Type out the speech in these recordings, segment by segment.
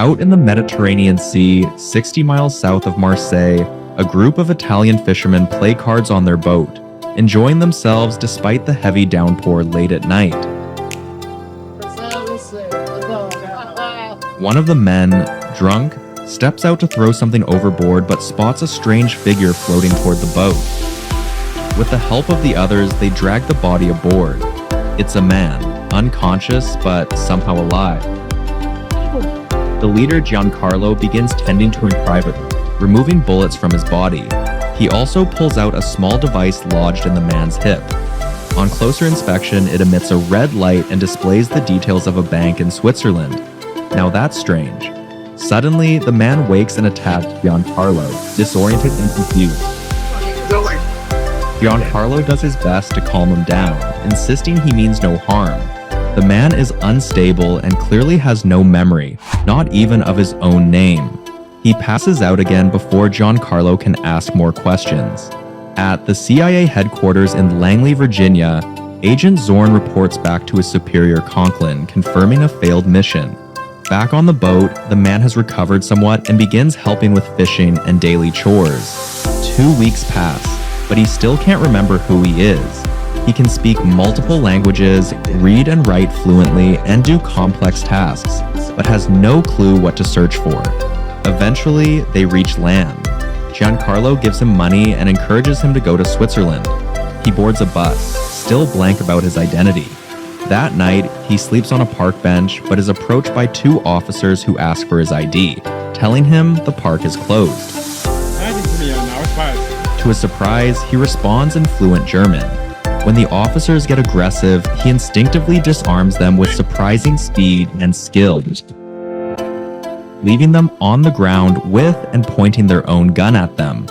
Out in the Mediterranean Sea, 60 miles south of Marseille, a group of Italian fishermen play cards on their boat, enjoying themselves despite the heavy downpour late at night. One of the men, drunk, steps out to throw something overboard but spots a strange figure floating toward the boat. With the help of the others, they drag the body aboard. It's a man, unconscious but somehow alive. The leader, Giancarlo, begins tending to him privately, removing bullets from his body. He also pulls out a small device lodged in the man's hip. On closer inspection, it emits a red light and displays the details of a bank in Switzerland. Now that's strange. Suddenly, the man wakes and attacks Giancarlo, disoriented and confused. Giancarlo does his best to calm him down, insisting he means no harm. The man is unstable and clearly has no memory, not even of his own name. He passes out again before Giancarlo can ask more questions. At the CIA headquarters in Langley, Virginia, Agent Zorn reports back to his superior Conklin, confirming a failed mission. Back on the boat, the man has recovered somewhat and begins helping with fishing and daily chores. 2 weeks pass, but he still can't remember who he is. He can speak multiple languages, read and write fluently, and do complex tasks, but has no clue what to search for. Eventually, they reach land. Giancarlo gives him money and encourages him to go to Switzerland. He boards a bus, still blank about his identity. That night, he sleeps on a park bench, but is approached by 2 officers who ask for his ID, telling him the park is closed. To his surprise, he responds in fluent German. When the officers get aggressive, he instinctively disarms them with surprising speed and skill, leaving them on the ground with and pointing their own gun at them.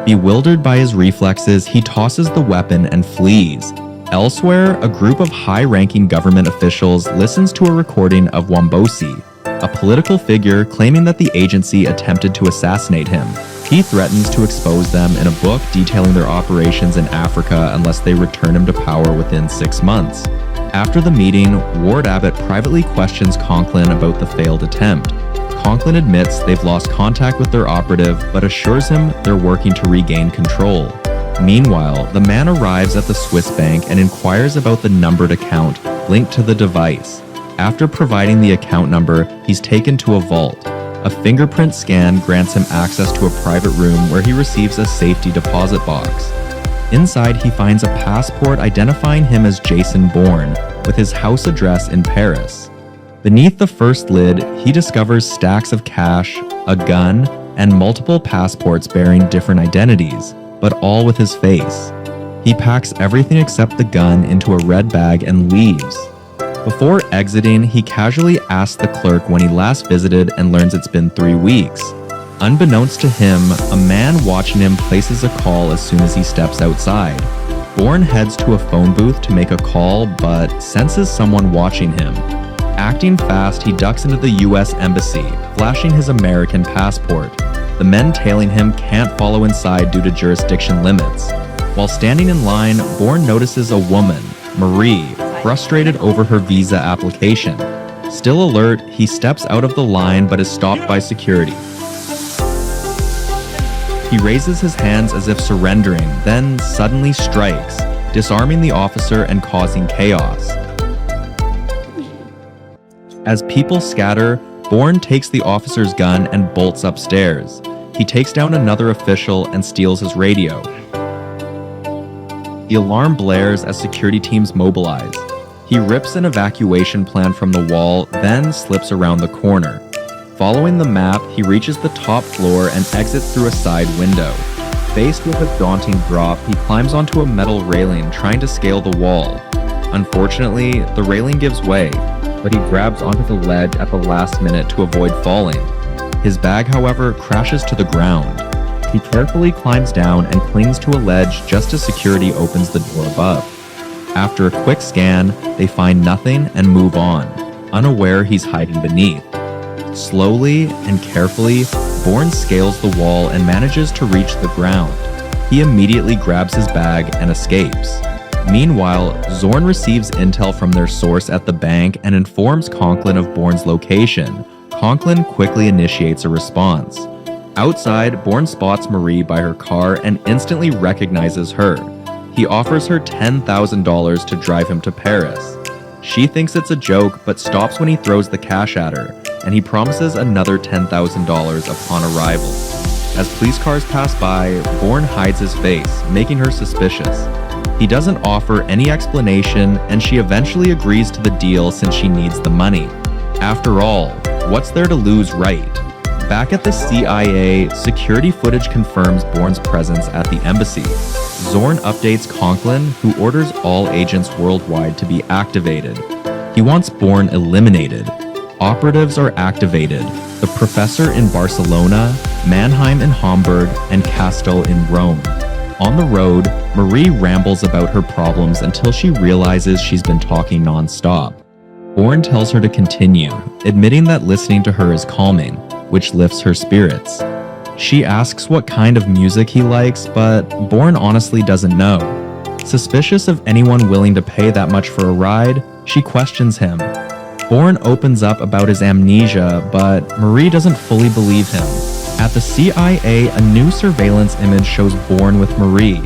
Bewildered by his reflexes, he tosses the weapon and flees. Elsewhere, a group of high-ranking government officials listens to a recording of Wambosi, a political figure claiming that the agency attempted to assassinate him. He threatens to expose them in a book detailing their operations in Africa unless they return him to power within 6 months. After the meeting, Ward Abbott privately questions Conklin about the failed attempt. Conklin admits they've lost contact with their operative, but assures him they're working to regain control. Meanwhile, the man arrives at the Swiss bank and inquires about the numbered account linked to the device. After providing the account number, he's taken to a vault. A fingerprint scan grants him access to a private room where he receives a safety deposit box. Inside, he finds a passport identifying him as Jason Bourne, with his house address in Paris. Beneath the first lid, he discovers stacks of cash, a gun, and multiple passports bearing different identities, but all with his face. He packs everything except the gun into a red bag and leaves. Before exiting, he casually asks the clerk when he last visited and learns it's been 3 weeks. Unbeknownst to him, a man watching him places a call as soon as he steps outside. Bourne heads to a phone booth to make a call, but senses someone watching him. Acting fast, he ducks into the US Embassy, flashing his American passport. The men tailing him can't follow inside due to jurisdiction limits. While standing in line, Bourne notices a woman, Marie, frustrated over her visa application. Still alert, he steps out of the line but is stopped by security. He raises his hands as if surrendering, then suddenly strikes, disarming the officer and causing chaos. As people scatter, Bourne takes the officer's gun and bolts upstairs. He takes down another official and steals his radio. The alarm blares as security teams mobilize. He rips an evacuation plan from the wall, then slips around the corner. Following the map, he reaches the top floor and exits through a side window. Faced with a daunting drop, he climbs onto a metal railing trying to scale the wall. Unfortunately, the railing gives way, but he grabs onto the ledge at the last minute to avoid falling. His bag, however, crashes to the ground. He carefully climbs down and clings to a ledge just as security opens the door above. After a quick scan, they find nothing and move on, unaware he's hiding beneath. Slowly and carefully, Bourne scales the wall and manages to reach the ground. He immediately grabs his bag and escapes. Meanwhile, Zorn receives intel from their source at the bank and informs Conklin of Bourne's location, Conklin quickly initiates a response. Outside, Bourne spots Marie by her car and instantly recognizes her. He offers her $10,000 to drive him to Paris. She thinks it's a joke, but stops when he throws the cash at her, and he promises another $10,000 upon arrival. As police cars pass by, Bourne hides his face, making her suspicious. He doesn't offer any explanation, and she eventually agrees to the deal since she needs the money. After all, what's there to lose, right? Back at the CIA, security footage confirms Bourne's presence at the embassy. Zorn updates Conklin, who orders all agents worldwide to be activated. He wants Bourne eliminated. Operatives are activated. The Professor in Barcelona, Mannheim in Hamburg, and Castel in Rome. On the road, Marie rambles about her problems until she realizes she's been talking non-stop. Bourne tells her to continue, admitting that listening to her is calming, which lifts her spirits. She asks what kind of music he likes, but Bourne honestly doesn't know. Suspicious of anyone willing to pay that much for a ride, she questions him. Bourne opens up about his amnesia, but Marie doesn't fully believe him. At the CIA, a new surveillance image shows Bourne with Marie.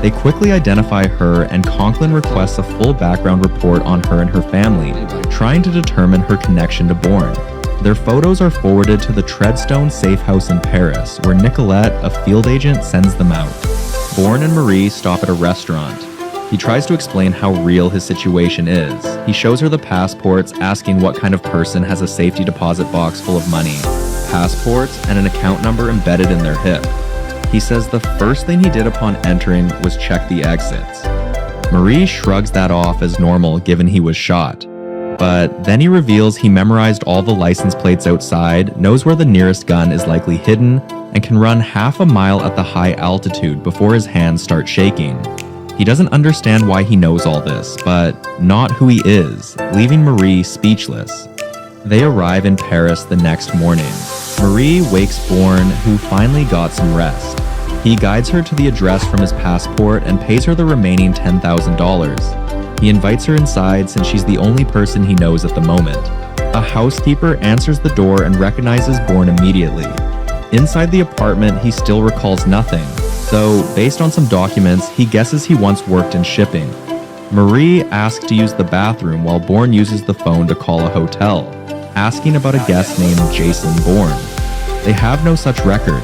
They quickly identify her, and Conklin requests a full background report on her and her family, trying to determine her connection to Bourne. Their photos are forwarded to the Treadstone safe house in Paris, where Nicolette, a field agent, sends them out. Bourne and Marie stop at a restaurant. He tries to explain how real his situation is. He shows her the passports, asking what kind of person has a safety deposit box full of money, passports, and an account number embedded in their hip. He says the first thing he did upon entering was check the exits. Marie shrugs that off as normal given he was shot. But then he reveals he memorized all the license plates outside, knows where the nearest gun is likely hidden, and can run half a mile at the high altitude before his hands start shaking. He doesn't understand why he knows all this, but not who he is, leaving Marie speechless. They arrive in Paris the next morning. Marie wakes Bourne, who finally got some rest. He guides her to the address from his passport and pays her the remaining $10,000. He invites her inside since she's the only person he knows at the moment. A housekeeper answers the door and recognizes Bourne immediately. Inside the apartment, he still recalls nothing, though based on some documents, he guesses he once worked in shipping. Marie asks to use the bathroom while Bourne uses the phone to call a hotel, asking about a guest named Jason Bourne. They have no such record.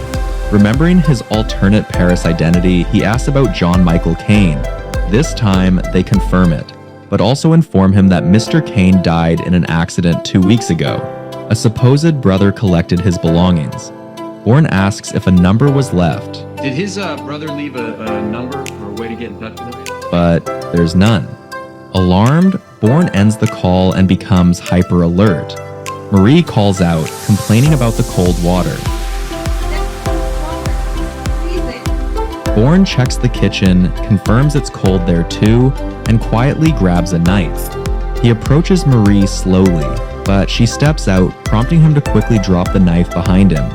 Remembering his alternate Paris identity, he asks about John Michael Caine. This time, they confirm it, but also inform him that Mr. Caine died in an accident 2 weeks ago. A supposed brother collected his belongings. Bourne asks if a number was left. Did his brother leave a number or a way to get in touch with him? But there's none. Alarmed, Bourne ends the call and becomes hyper alert. Marie calls out, complaining about the cold water. Bourne checks the kitchen, confirms it's cold there too, and quietly grabs a knife. He approaches Marie slowly, but she steps out, prompting him to quickly drop the knife behind him.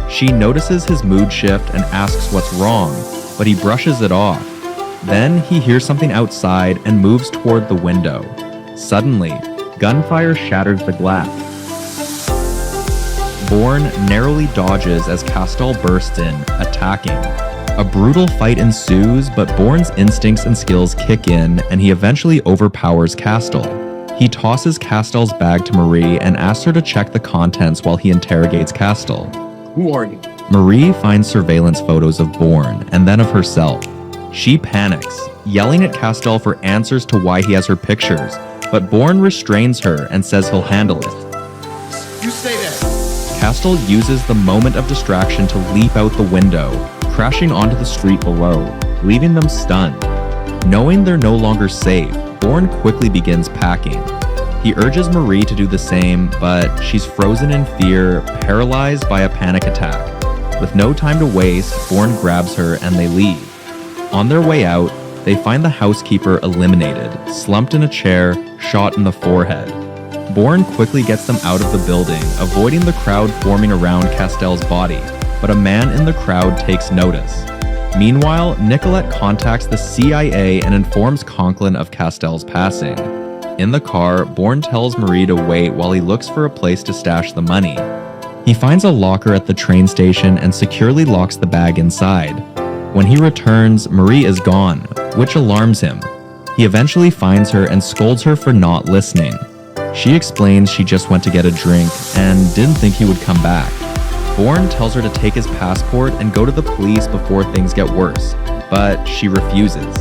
She notices his mood shift and asks what's wrong, but he brushes it off. Then he hears something outside and moves toward the window. Suddenly, gunfire shatters the glass. Bourne narrowly dodges as Castel bursts in, attacking. A brutal fight ensues, but Bourne's instincts and skills kick in, and he eventually overpowers Castel. He tosses Castel's bag to Marie and asks her to check the contents while he interrogates Castel. Who are you? Marie finds surveillance photos of Bourne, and then of herself. She panics, yelling at Castel for answers to why he has her pictures, but Bourne restrains her and says he'll handle it. You stay there. Castel uses the moment of distraction to leap out the window, crashing onto the street below, leaving them stunned. Knowing they're no longer safe, Bourne quickly begins packing. He urges Marie to do the same, but she's frozen in fear, paralyzed by a panic attack. With no time to waste, Bourne grabs her and they leave. On their way out, they find the housekeeper eliminated, slumped in a chair, shot in the forehead. Bourne quickly gets them out of the building, avoiding the crowd forming around Castel's body, but a man in the crowd takes notice. Meanwhile, Nicolette contacts the CIA and informs Conklin of Castel's passing. In the car, Bourne tells Marie to wait while he looks for a place to stash the money. He finds a locker at the train station and securely locks the bag inside. When he returns, Marie is gone, which alarms him. He eventually finds her and scolds her for not listening. She explains she just went to get a drink and didn't think he would come back. Bourne tells her to take his passport and go to the police before things get worse, but she refuses.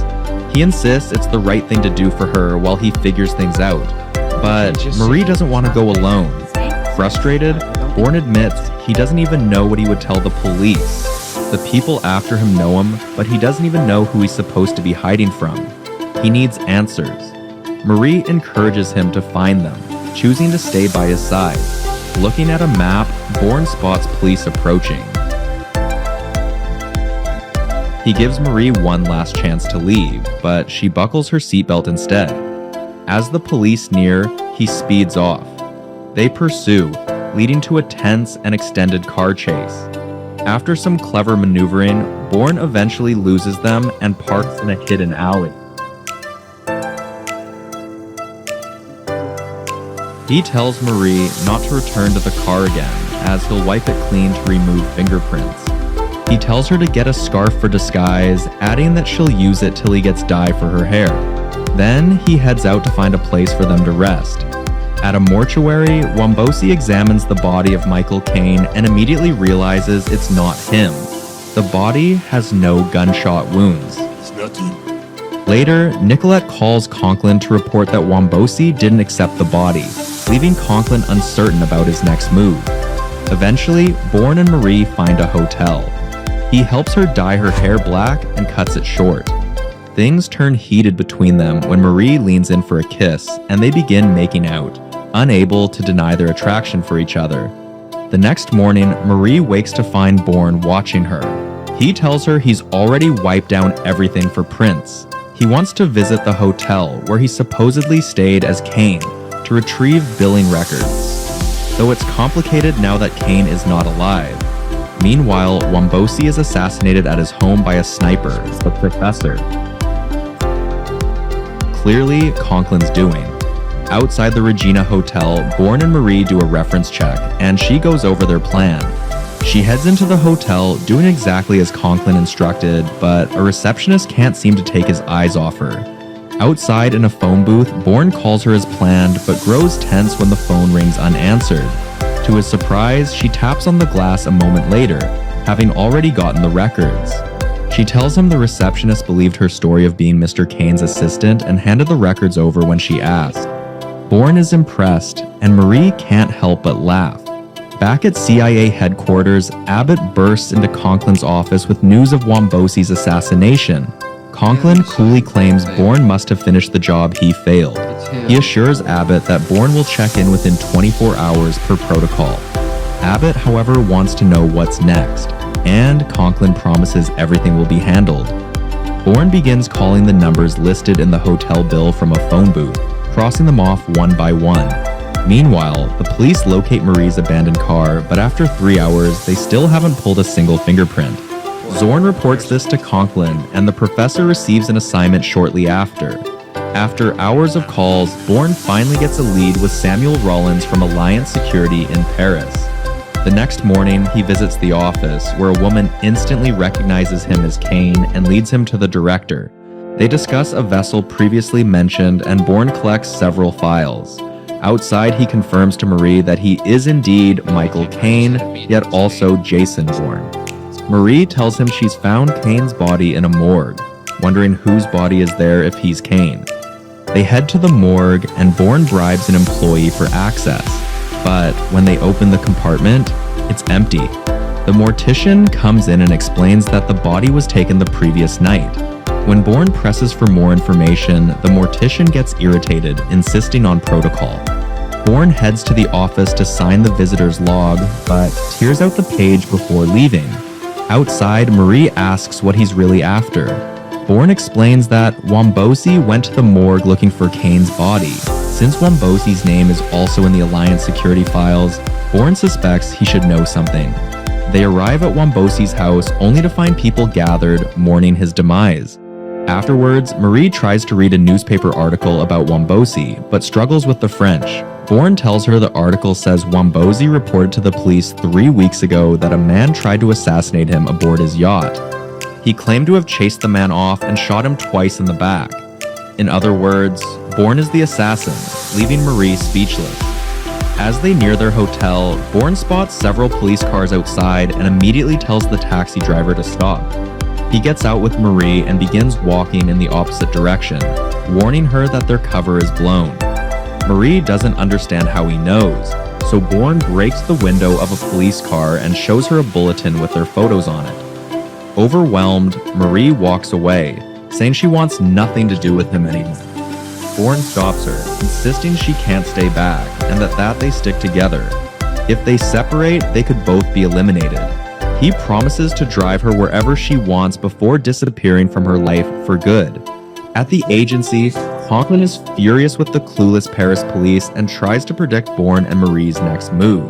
He insists it's the right thing to do for her while he figures things out, but Marie doesn't want to go alone. Frustrated, Bourne admits he doesn't even know what he would tell the police. The people after him know him, but he doesn't even know who he's supposed to be hiding from. He needs answers. Marie encourages him to find them, choosing to stay by his side. Looking at a map, Bourne spots police approaching. He gives Marie one last chance to leave, but she buckles her seatbelt instead. As the police near, he speeds off. They pursue, leading to a tense and extended car chase. After some clever maneuvering, Bourne eventually loses them and parks in a hidden alley. He tells Marie not to return to the car again, as he'll wipe it clean to remove fingerprints. He tells her to get a scarf for disguise, adding that she'll use it till he gets dye for her hair. Then he heads out to find a place for them to rest. At a mortuary, Wombosi examines the body of Michael Caine and immediately realizes it's not him. The body has no gunshot wounds. It's nothing. Later, Nicolette calls Conklin to report that Wombosi didn't accept the body, leaving Conklin uncertain about his next move. Eventually, Bourne and Marie find a hotel. He helps her dye her hair black and cuts it short. Things turn heated between them when Marie leans in for a kiss, and they begin making out, unable to deny their attraction for each other. The next morning, Marie wakes to find Bourne watching her. He tells her he's already wiped down everything for Prince. He wants to visit the hotel where he supposedly stayed as Caine to retrieve billing records, though it's complicated now that Caine is not alive. Meanwhile, Wombosi is assassinated at his home by a sniper, the Professor. Clearly, Conklin's doing. Outside the Regina Hotel, Bourne and Marie do a reference check, and she goes over their plan. She heads into the hotel, doing exactly as Conklin instructed, but a receptionist can't seem to take his eyes off her. Outside in a phone booth, Bourne calls her as planned, but grows tense when the phone rings unanswered. To his surprise, she taps on the glass a moment later, having already gotten the records. She tells him the receptionist believed her story of being Mr. Caine's assistant and handed the records over when she asked. Bourne is impressed, and Marie can't help but laugh. Back at CIA headquarters, Abbott bursts into Conklin's office with news of Wombosi's assassination. Conklin coolly claims Bourne must have finished the job he failed. He assures Abbott that Bourne will check in within 24 hours per protocol. Abbott, however, wants to know what's next, and Conklin promises everything will be handled. Bourne begins calling the numbers listed in the hotel bill from a phone booth, crossing them off one by one. Meanwhile, the police locate Marie's abandoned car, but after 3 hours, they still haven't pulled a single fingerprint. Zorn reports this to Conklin, and the professor receives an assignment shortly after. After hours of calls, Bourne finally gets a lead with Samuel Rollins from Alliance Security in Paris. The next morning, he visits the office, where a woman instantly recognizes him as Caine and leads him to the director. They discuss a vessel previously mentioned, and Bourne collects several files. Outside, he confirms to Marie that he is indeed Michael Caine, yet also Jason Bourne. Marie tells him she's found Caine's body in a morgue, wondering whose body is there if he's Caine. They head to the morgue, and Bourne bribes an employee for access. But when they open the compartment, it's empty. The mortician comes in and explains that the body was taken the previous night. When Bourne presses for more information, the mortician gets irritated, insisting on protocol. Bourne heads to the office to sign the visitor's log, but tears out the page before leaving. Outside, Marie asks what he's really after. Bourne explains that Wombosi went to the morgue looking for Caine's body. Since Wombosi's name is also in the Alliance security files, Bourne suspects he should know something. They arrive at Wombosi's house only to find people gathered mourning his demise. Afterwards, Marie tries to read a newspaper article about Wombosi, but struggles with the French. Bourne tells her the article says Wombosi reported to the police 3 weeks ago that a man tried to assassinate him aboard his yacht. He claimed to have chased the man off and shot him twice in the back. In other words, Bourne is the assassin, leaving Marie speechless. As they near their hotel, Bourne spots several police cars outside and immediately tells the taxi driver to stop. He gets out with Marie and begins walking in the opposite direction, warning her that their cover is blown. Marie doesn't understand how he knows, so Bourne breaks the window of a police car and shows her a bulletin with their photos on it. Overwhelmed, Marie walks away, saying she wants nothing to do with him anymore. Bourne stops her, insisting she can't stay back and that they stick together. If they separate, they could both be eliminated. He promises to drive her wherever she wants before disappearing from her life for good. At the agency, Conklin is furious with the clueless Paris police and tries to predict Bourne and Marie's next move.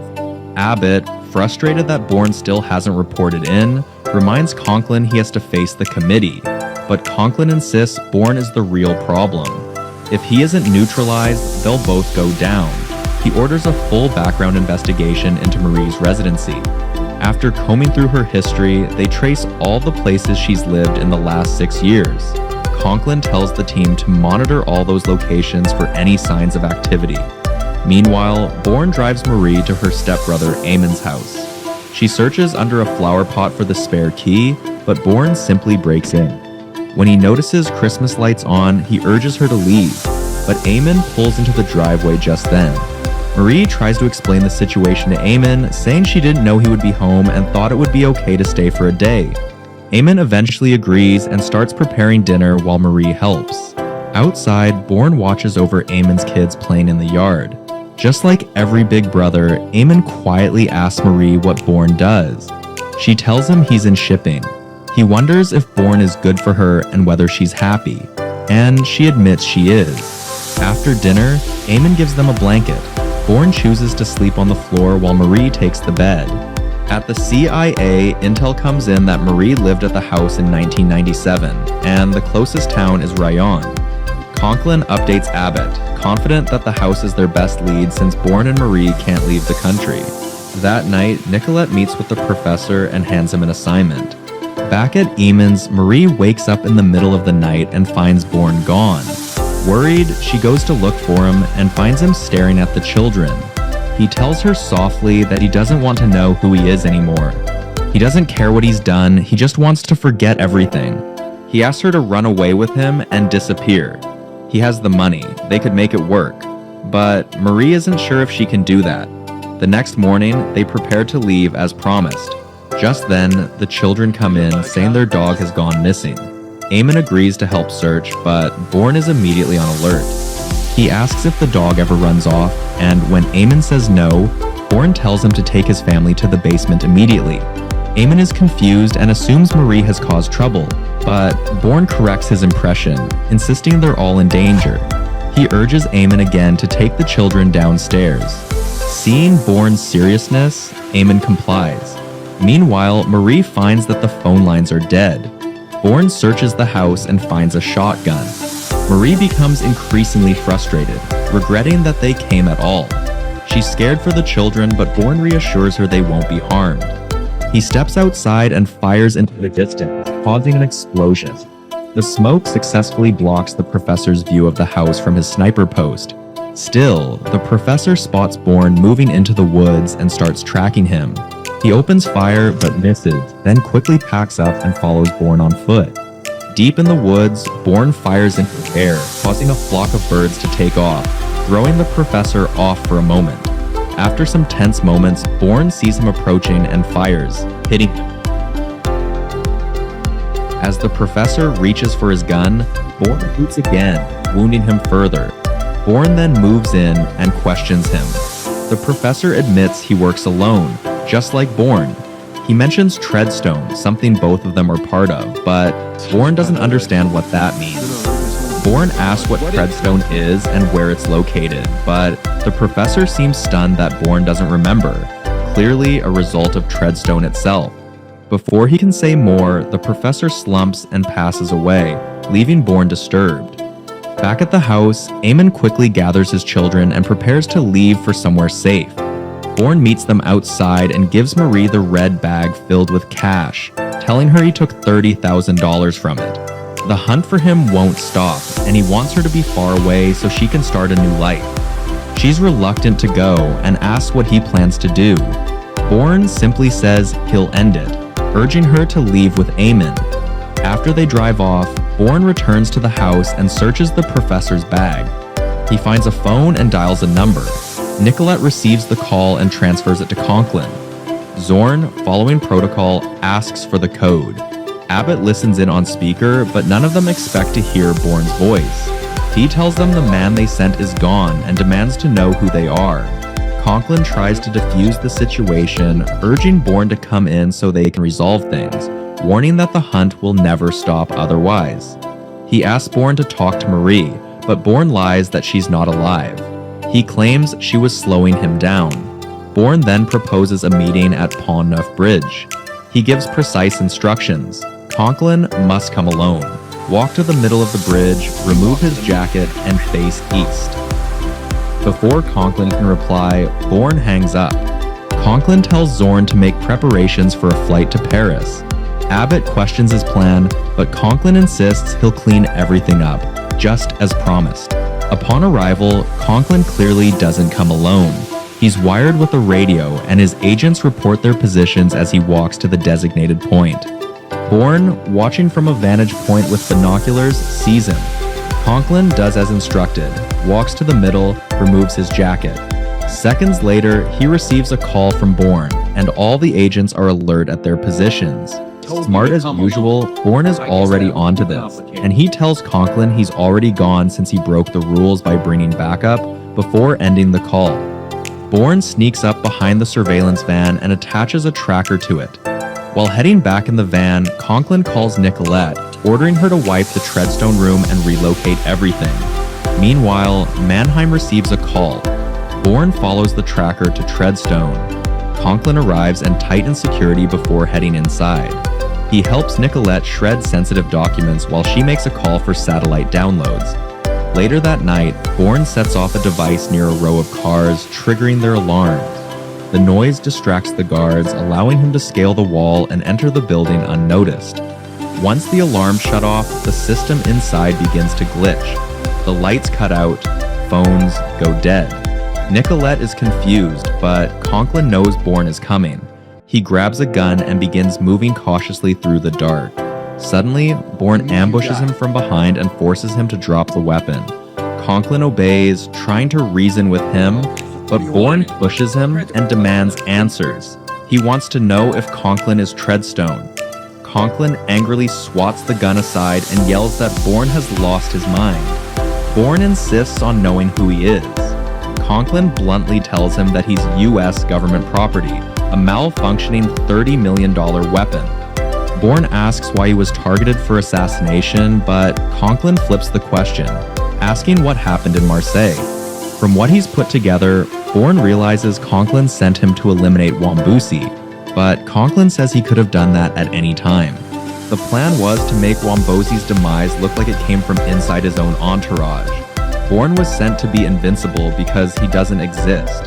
Abbott, frustrated that Bourne still hasn't reported in, reminds Conklin he has to face the committee, but Conklin insists Bourne is the real problem. If he isn't neutralized, they'll both go down. He orders a full background investigation into Marie's residency. After combing through her history, they trace all the places she's lived in the last 6 years. Conklin tells the team to monitor all those locations for any signs of activity. Meanwhile, Bourne drives Marie to her stepbrother Eamon's house. She searches under a flower pot for the spare key, but Bourne simply breaks in. When he notices Christmas lights on, he urges her to leave, but Eamon pulls into the driveway just then. Marie tries to explain the situation to Eamon, saying she didn't know he would be home and thought it would be okay to stay for a day. Eamon eventually agrees and starts preparing dinner while Marie helps. Outside, Bourne watches over Eamon's kids playing in the yard. Just like every big brother, Eamon quietly asks Marie what Bourne does. She tells him he's in shipping. He wonders if Bourne is good for her and whether she's happy, and she admits she is. After dinner, Eamon gives them a blanket. Bourne chooses to sleep on the floor while Marie takes the bed. At the CIA, intel comes in that Marie lived at the house in 1997, and the closest town is Rayon. Conklin updates Abbott, confident that the house is their best lead since Bourne and Marie can't leave the country. That night, Nicolette meets with the professor and hands him an assignment. Back at Eamon's, Marie wakes up in the middle of the night and finds Bourne gone. Worried, she goes to look for him and finds him staring at the children. He tells her softly that he doesn't want to know who he is anymore. He doesn't care what he's done, he just wants to forget everything. He asks her to run away with him and disappear. He has the money, they could make it work. But Marie isn't sure if she can do that. The next morning, they prepare to leave as promised. Just then, the children come in saying their dog has gone missing. Eamon agrees to help search, but Bourne is immediately on alert. He asks if the dog ever runs off, and when Eamon says no, Bourne tells him to take his family to the basement immediately. Eamon is confused and assumes Marie has caused trouble, but Bourne corrects his impression, insisting they're all in danger. He urges Eamon again to take the children downstairs. Seeing Bourne's seriousness, Eamon complies. Meanwhile, Marie finds that the phone lines are dead. Bourne searches the house and finds a shotgun. Marie becomes increasingly frustrated, regretting that they came at all. She's scared for the children, but Bourne reassures her they won't be harmed. He steps outside and fires into the distance, causing an explosion. The smoke successfully blocks the professor's view of the house from his sniper post. Still, the professor spots Bourne moving into the woods and starts tracking him. He opens fire but misses, then quickly packs up and follows Bourne on foot. Deep in the woods, Bourne fires into the air, causing a flock of birds to take off, throwing the professor off for a moment. After some tense moments, Bourne sees him approaching and fires, hitting him. As the professor reaches for his gun, Bourne shoots again, wounding him further. Bourne then moves in and questions him. The professor admits he works alone, just like Bourne. He mentions Treadstone, something both of them are part of, but Bourne doesn't understand what that means. Bourne asks what Treadstone is and where it's located, but the professor seems stunned that Bourne doesn't remember, clearly a result of Treadstone itself. Before he can say more, the professor slumps and passes away, leaving Bourne disturbed. Back at the house, Eamon quickly gathers his children and prepares to leave for somewhere safe. Bourne meets them outside and gives Marie the red bag filled with cash, telling her he took $30,000 from it. The hunt for him won't stop, and he wants her to be far away so she can start a new life. She's reluctant to go and asks what he plans to do. Bourne simply says he'll end it, urging her to leave with Eamon. After they drive off, Bourne returns to the house and searches the professor's bag. He finds a phone and dials a number. Nicolette receives the call and transfers it to Conklin. Zorn, following protocol, asks for the code. Abbott listens in on speaker, but none of them expect to hear Bourne's voice. He tells them the man they sent is gone and demands to know who they are. Conklin tries to defuse the situation, urging Bourne to come in so they can resolve things, warning that the hunt will never stop otherwise. He asks Bourne to talk to Marie, but Bourne lies that she's not alive. He claims she was slowing him down. Bourne then proposes a meeting at Pont Neuf Bridge. He gives precise instructions. Conklin must come alone, walk to the middle of the bridge, remove his jacket, and face east. Before Conklin can reply, Bourne hangs up. Conklin tells Zorn to make preparations for a flight to Paris. Abbott questions his plan, but Conklin insists he'll clean everything up, just as promised. Upon arrival, Conklin clearly doesn't come alone. He's wired with a radio, and his agents report their positions as he walks to the designated point. Bourne, watching from a vantage point with binoculars, sees him. Conklin does as instructed, walks to the middle, removes his jacket. Seconds later, he receives a call from Bourne, and all the agents are alert at their positions. Smart as usual, Bourne is already onto this, and he tells Conklin he's already gone since he broke the rules by bringing backup before ending the call. Bourne sneaks up behind the surveillance van and attaches a tracker to it. While heading back in the van, Conklin calls Nicolette, ordering her to wipe the Treadstone room and relocate everything. Meanwhile, Mannheim receives a call. Bourne follows the tracker to Treadstone. Conklin arrives and tightens security before heading inside. He helps Nicolette shred sensitive documents while she makes a call for satellite downloads. Later that night, Bourne sets off a device near a row of cars, triggering their alarms. The noise distracts the guards, allowing him to scale the wall and enter the building unnoticed. Once the alarms shut off, the system inside begins to glitch. The lights cut out, phones go dead. Nicolette is confused, but Conklin knows Bourne is coming. He grabs a gun and begins moving cautiously through the dark. Suddenly, Bourne ambushes him from behind and forces him to drop the weapon. Conklin obeys, trying to reason with him, but Bourne pushes him and demands answers. He wants to know if Conklin is Treadstone. Conklin angrily swats the gun aside and yells that Bourne has lost his mind. Bourne insists on knowing who he is. Conklin bluntly tells him that he's US government property, a malfunctioning $30 million weapon. Bourne asks why he was targeted for assassination, but Conklin flips the question, asking what happened in Marseille. From what he's put together, Bourne realizes Conklin sent him to eliminate Wambusi, but Conklin says he could have done that at any time. The plan was to make Wambosi's demise look like it came from inside his own entourage. Bourne was sent to be invincible because he doesn't exist.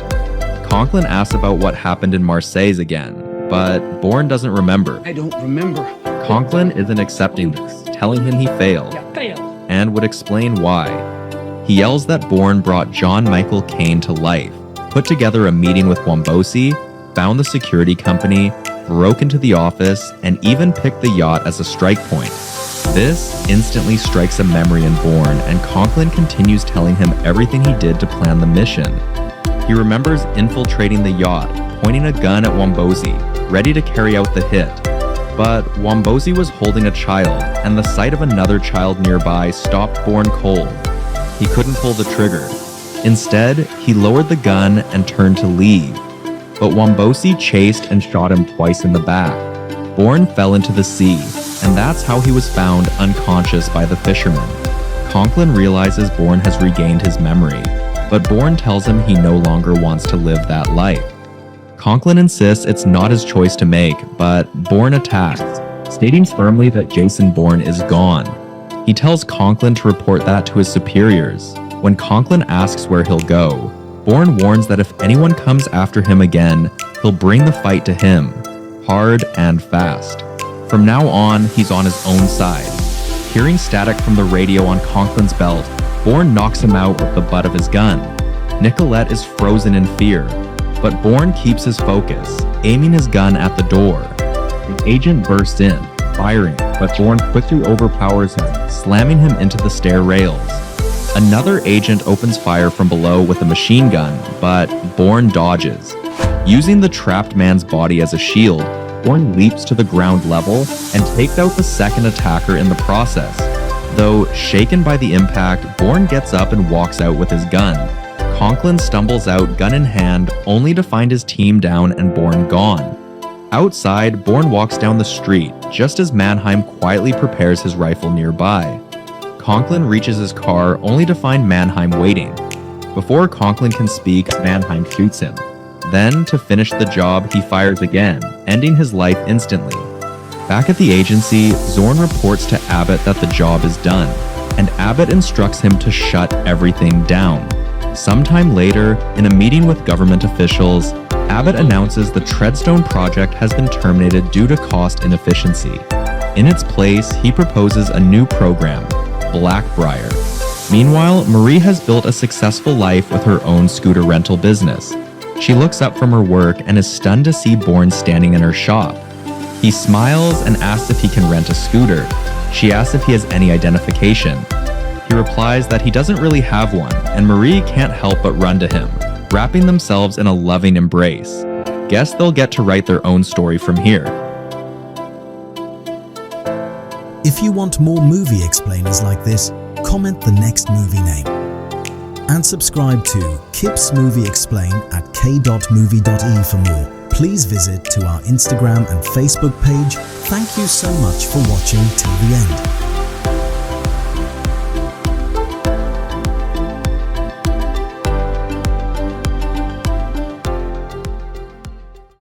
Conklin asks about what happened in Marseille again, but Bourne doesn't remember. I don't remember. Conklin isn't accepting this, telling him he failed, and would explain why. He yells that Bourne brought John Michael Caine to life, put together a meeting with Wambosi, found the security company, broke into the office, and even picked the yacht as a strike point. This instantly strikes a memory in Bourne, and Conklin continues telling him everything he did to plan the mission. He remembers infiltrating the yacht, pointing a gun at Wambosi, ready to carry out the hit. But Wambosi was holding a child, and the sight of another child nearby stopped Bourne cold. He couldn't pull the trigger. Instead, he lowered the gun and turned to leave. But Wambosi chased and shot him twice in the back. Bourne fell into the sea, and that's how he was found unconscious by the fishermen. Conklin realizes Bourne has regained his memory, but Bourne tells him he no longer wants to live that life. Conklin insists it's not his choice to make, but Bourne attacks, stating firmly that Jason Bourne is gone. He tells Conklin to report that to his superiors. When Conklin asks where he'll go, Bourne warns that if anyone comes after him again, he'll bring the fight to him, hard and fast. From now on, he's on his own side. Hearing static from the radio on Conklin's belt, Bourne knocks him out with the butt of his gun. Nicolette is frozen in fear, but Bourne keeps his focus, aiming his gun at the door. An agent bursts in, firing, but Bourne quickly overpowers him, slamming him into the stair rails. Another agent opens fire from below with a machine gun, but Bourne dodges. Using the trapped man's body as a shield, Bourne leaps to the ground level and takes out the second attacker in the process. Though shaken by the impact, Bourne gets up and walks out with his gun. Conklin stumbles out gun in hand, only to find his team down and Bourne gone. Outside, Bourne walks down the street, just as Mannheim quietly prepares his rifle nearby. Conklin reaches his car, only to find Mannheim waiting. Before Conklin can speak, Mannheim shoots him. Then, to finish the job, he fires again, ending his life instantly. Back at the agency, Zorn reports to Abbott that the job is done, and Abbott instructs him to shut everything down. Sometime later, in a meeting with government officials, Abbott announces the Treadstone project has been terminated due to cost inefficiency. In its place, he proposes a new program, Blackbriar. Meanwhile, Marie has built a successful life with her own scooter rental business. She looks up from her work and is stunned to see Bourne standing in her shop. He smiles and asks if he can rent a scooter. She asks if he has any identification. He replies that he doesn't really have one, and Marie can't help but run to him, wrapping themselves in a loving embrace. Guess they'll get to write their own story from here. If you want more movie explainers like this, comment the next movie name. And subscribe to K.Movie.E at K.Movie.E for more. Please visit to our Instagram and Facebook page. Thank you so much for watching till the end.